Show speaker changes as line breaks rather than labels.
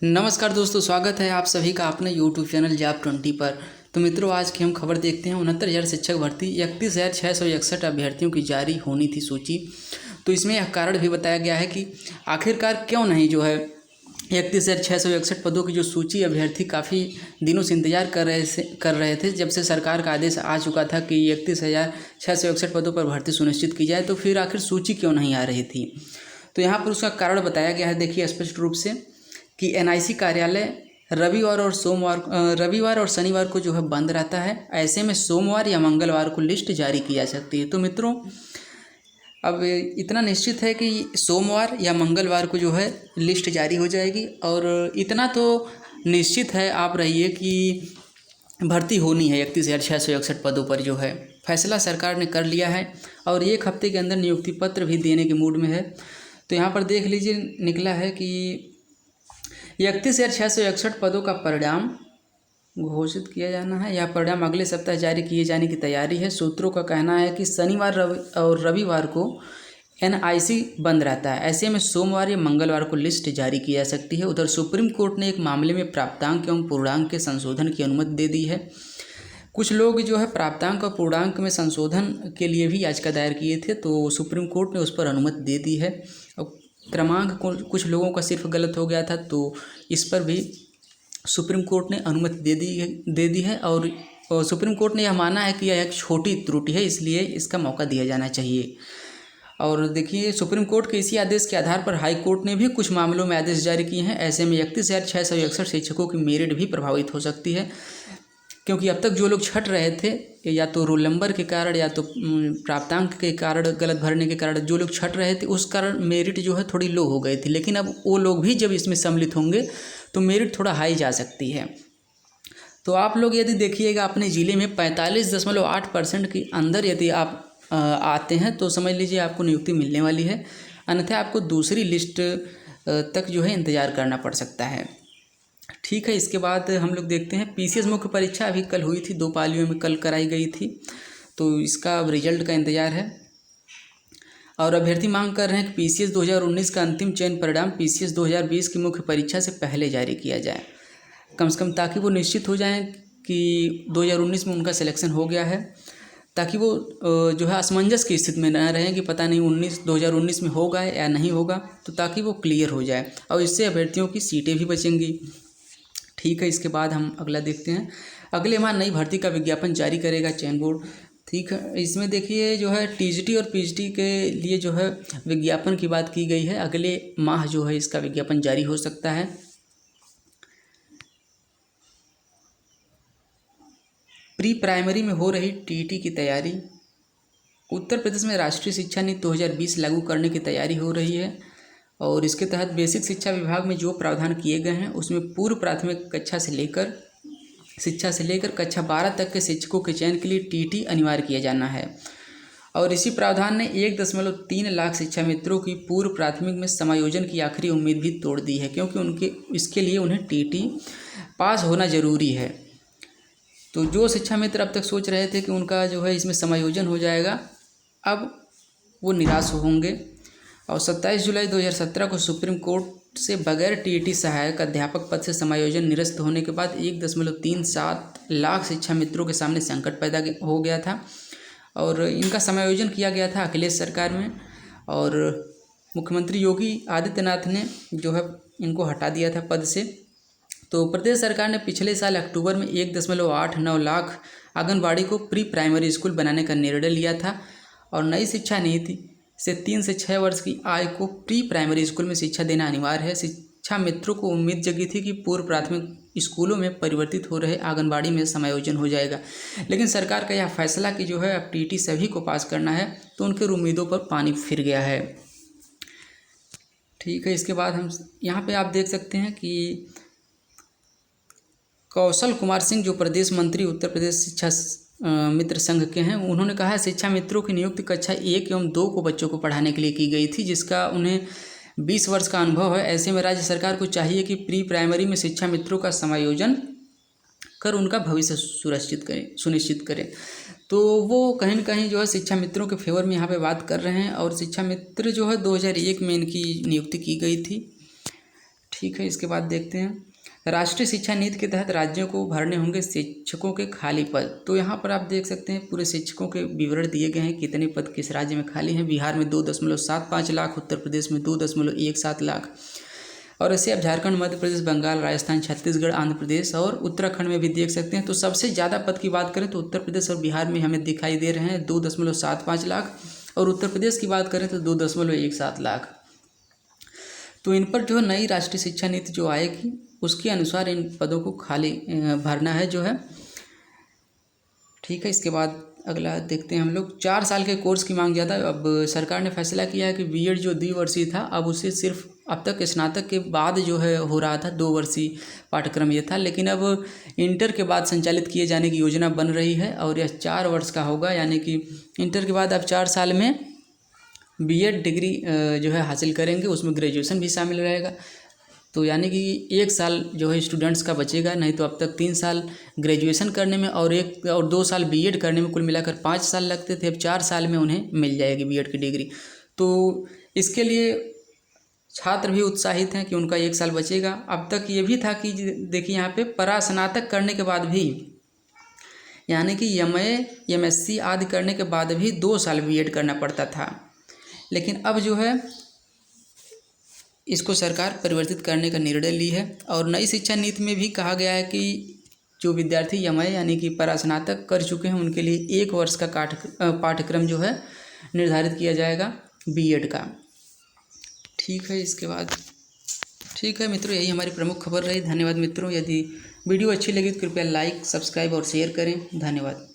नमस्कार दोस्तों, स्वागत है आप सभी का अपने यूट्यूब चैनल जॉब 20 पर। तो मित्रों, आज की हम खबर देखते हैं। 69,000 शिक्षक भर्ती, 31,661 अभ्यर्थियों की जारी होनी थी सूची। तो इसमें यह कारण भी बताया गया है कि आखिरकार क्यों नहीं 31,661 पदों की जो सूची अभ्यर्थी काफ़ी दिनों से इंतजार कर रहे थे। जब से सरकार का आदेश आ चुका था कि 31,661 पदों पर भर्ती सुनिश्चित की जाए, तो फिर आखिर सूची क्यों नहीं आ रही थी। तो यहाँ पर उसका कारण बताया गया है। देखिए स्पष्ट रूप से कि एनआईसी कार्यालय रविवार और शनिवार को बंद रहता है। ऐसे में सोमवार या मंगलवार को लिस्ट जारी की जा सकती है। तो मित्रों, अब इतना निश्चित है कि सोमवार या मंगलवार को लिस्ट जारी हो जाएगी। और इतना तो निश्चित है, आप रहिए, कि भर्ती होनी है। 31,661 पदों पर फैसला सरकार ने कर लिया है और 1 हफ्ते के अंदर नियुक्ति पत्र भी देने के मूड में है। तो यहाँ पर देख लीजिए, निकला है कि 31,661 पदों का परिणाम घोषित किया जाना है। यह परिणाम अगले सप्ताह जारी किए जाने की तैयारी है। सूत्रों का कहना है कि शनिवार और रविवार को एनआईसी बंद रहता है। ऐसे में सोमवार या मंगलवार को लिस्ट जारी की जा सकती है। उधर सुप्रीम कोर्ट ने एक मामले में प्राप्तांक एवं पूर्णांक के संशोधन की अनुमति दे दी है। कुछ लोग प्राप्तांक और पूर्णांक में संशोधन के लिए भी याचिका दायर किए थे, तो सुप्रीम कोर्ट ने उस पर अनुमति दे दी है। और क्रमांक कुछ लोगों का सिर्फ गलत हो गया था, तो इस पर भी सुप्रीम कोर्ट ने अनुमति दे दी है। और सुप्रीम कोर्ट ने यह माना है कि यह एक छोटी त्रुटि है, इसलिए इसका मौका दिया जाना चाहिए। और देखिए, सुप्रीम कोर्ट के इसी आदेश के आधार पर हाई कोर्ट ने भी कुछ मामलों में आदेश जारी किए हैं। ऐसे में 31,661 शिक्षकों की मेरिट भी प्रभावित हो सकती है, क्योंकि अब तक जो लोग छट रहे थे, या तो रोल नंबर के कारण या तो प्राप्तांक के कारण, गलत भरने के कारण जो लोग छट रहे थे, उस कारण मेरिट थोड़ी लो हो गई थी। लेकिन अब वो लोग भी जब इसमें सम्मिलित होंगे तो मेरिट थोड़ा हाई जा सकती है। तो आप लोग यदि देखिएगा, अपने ज़िले में 45.8% के अंदर यदि आप आते हैं तो समझ लीजिए आपको नियुक्ति मिलने वाली है। अन्यथा आपको दूसरी लिस्ट तक इंतज़ार करना पड़ सकता है। ठीक है, इसके बाद हम लोग देखते हैं पीसीएस मुख्य परीक्षा अभी कल हुई थी, 2 पालियों में कल कराई गई थी। तो इसका अब रिजल्ट का इंतज़ार है। और अभ्यर्थी मांग कर रहे हैं कि पीसीएस 2019 का अंतिम चयन परिणाम पीसीएस 2020 की मुख्य परीक्षा से पहले जारी किया जाए, कम से कम, ताकि वो निश्चित हो जाएं कि 2019 में उनका सिलेक्शन हो गया है, ताकि वो असमंजस की स्थिति में न रहें कि पता नहीं 2019 में होगा या नहीं होगा। तो ताकि वो क्लियर हो जाए और इससे अभ्यर्थियों की सीटें भी बचेंगी। ठीक है, इसके बाद हम अगला देखते हैं। अगले माह नई भर्ती का विज्ञापन जारी करेगा चयन बोर्ड। ठीक है, इसमें देखिए टीजीटी और पीजीटी के लिए विज्ञापन की बात की गई है। अगले माह इसका विज्ञापन जारी हो सकता है। प्री प्राइमरी में हो रही टीईटी की तैयारी। उत्तर प्रदेश में राष्ट्रीय शिक्षा नीति 2020 लागू करने की तैयारी हो रही है और इसके तहत बेसिक शिक्षा विभाग में जो प्रावधान किए गए हैं, उसमें पूर्व प्राथमिक शिक्षा से लेकर कक्षा 12 तक के शिक्षकों के चयन के लिए टीईटी अनिवार्य किया जाना है। और इसी प्रावधान ने 1.3 लाख शिक्षा मित्रों की पूर्व प्राथमिक में समायोजन की आखिरी उम्मीद भी तोड़ दी है, क्योंकि इसके लिए उन्हें टीईटी पास होना जरूरी है। तो जो शिक्षा मित्र अब तक सोच रहे थे कि उनका इसमें समायोजन हो जाएगा, अब वो निराश होंगे। और 27 जुलाई 2017 को सुप्रीम कोर्ट से बगैर टीईटी सहायक अध्यापक पद से समायोजन निरस्त होने के बाद 1.37 लाख शिक्षा मित्रों के सामने संकट पैदा हो गया था और इनका समायोजन किया गया था अखिलेश सरकार में। और मुख्यमंत्री योगी आदित्यनाथ ने इनको हटा दिया था पद से। तो प्रदेश सरकार ने पिछले साल अक्टूबर में 1.89 लाख आंगनबाड़ी को प्री प्राइमरी स्कूल बनाने का निर्णय लिया था और नई शिक्षा नीति से 3 से 6 वर्ष की आयु को प्री प्राइमरी स्कूल में शिक्षा देना अनिवार्य है। शिक्षा मित्रों को उम्मीद जगी थी कि पूर्व प्राथमिक स्कूलों में परिवर्तित हो रहे आंगनबाड़ी में समायोजन हो जाएगा, लेकिन सरकार का यह फैसला कि अब टीईटी सभी को पास करना है, तो उनकी उम्मीदों पर पानी फिर गया है। ठीक है, इसके बाद हम यहाँ पे आप देख सकते हैं कि कौशल कुमार सिंह जो प्रदेश मंत्री उत्तर प्रदेश शिक्षा मित्र संघ के हैं, उन्होंने कहा है शिक्षा मित्रों की नियुक्ति कक्षा 1 एवं 2 को बच्चों को पढ़ाने के लिए की गई थी, जिसका उन्हें 20 वर्ष का अनुभव है। ऐसे में राज्य सरकार को चाहिए कि प्री प्राइमरी में शिक्षा मित्रों का समायोजन कर उनका भविष्य सुनिश्चित करें। तो वो कहीं न कहीं शिक्षा मित्रों के फेवर में यहाँ पे बात कर रहे हैं और शिक्षा मित्र 2001 में इनकी नियुक्ति की गई थी। ठीक है, इसके बाद देखते हैं राष्ट्रीय शिक्षा नीति के तहत राज्यों को भरने होंगे शिक्षकों के खाली पद। तो यहाँ पर आप देख सकते हैं पूरे शिक्षकों के विवरण दिए गए हैं, कितने पद किस राज्य में खाली हैं। बिहार में 2.75 लाख, उत्तर प्रदेश में 2.17 लाख, और ऐसे आप झारखंड, मध्य प्रदेश, बंगाल, राजस्थान, छत्तीसगढ़, आंध्र प्रदेश और उत्तराखंड में भी देख सकते हैं। तो सबसे ज़्यादा पद की बात करें तो उत्तर प्रदेश और बिहार में हमें दिखाई दे रहे हैं 2.75 लाख, और उत्तर प्रदेश की बात करें तो 2.17 लाख। तो इन पर जो नई राष्ट्रीय शिक्षा नीति जो आएगी उसके अनुसार इन पदों को खाली भरना है जो है, ठीक है। इसके बाद अगला देखते हैं हम लोग 4 साल के कोर्स की मांग ज़्यादा। अब सरकार ने फैसला किया है कि बीएड जो द्विवर्षीय था अब उसे सिर्फ अब तक स्नातक के बाद जो है हो रहा था, 2 वर्षीय पाठ्यक्रम ये था, लेकिन अब इंटर के बाद संचालित किए जाने की योजना बन रही है और यह 4 वर्ष का होगा। यानी कि इंटर के बाद अब 4 साल में बीएड डिग्री जो है हासिल करेंगे, उसमें ग्रेजुएशन भी शामिल रहेगा। तो यानी कि 1 साल जो है स्टूडेंट्स का बचेगा, नहीं तो अब तक 3 साल ग्रेजुएशन करने में और 2 साल बीएड करने में कुल मिलाकर 5 साल लगते थे। अब 4 साल में उन्हें मिल जाएगी बीएड की डिग्री। तो इसके लिए छात्र भी उत्साहित हैं कि उनका 1 साल बचेगा। अब तक ये भी था कि देखिए यहाँ पे परास्नातक करने के बाद भी, यानी कि एमए, एमएससी आदि करने के बाद भी 2 साल बीएड करना पड़ता था, लेकिन अब जो है इसको सरकार परिवर्तित करने का निर्णय ली है। और नई शिक्षा नीति में भी कहा गया है कि जो विद्यार्थी एमए यानी कि परास्नातक कर चुके हैं उनके लिए 1 वर्ष का पाठ्यक्रम जो है निर्धारित किया जाएगा बीएड का, ठीक है। इसके बाद ठीक है मित्रों, यही हमारी प्रमुख खबर रही। धन्यवाद मित्रों। यदि वीडियो अच्छी लगी तो कृपया लाइक, सब्सक्राइब और शेयर करें। धन्यवाद।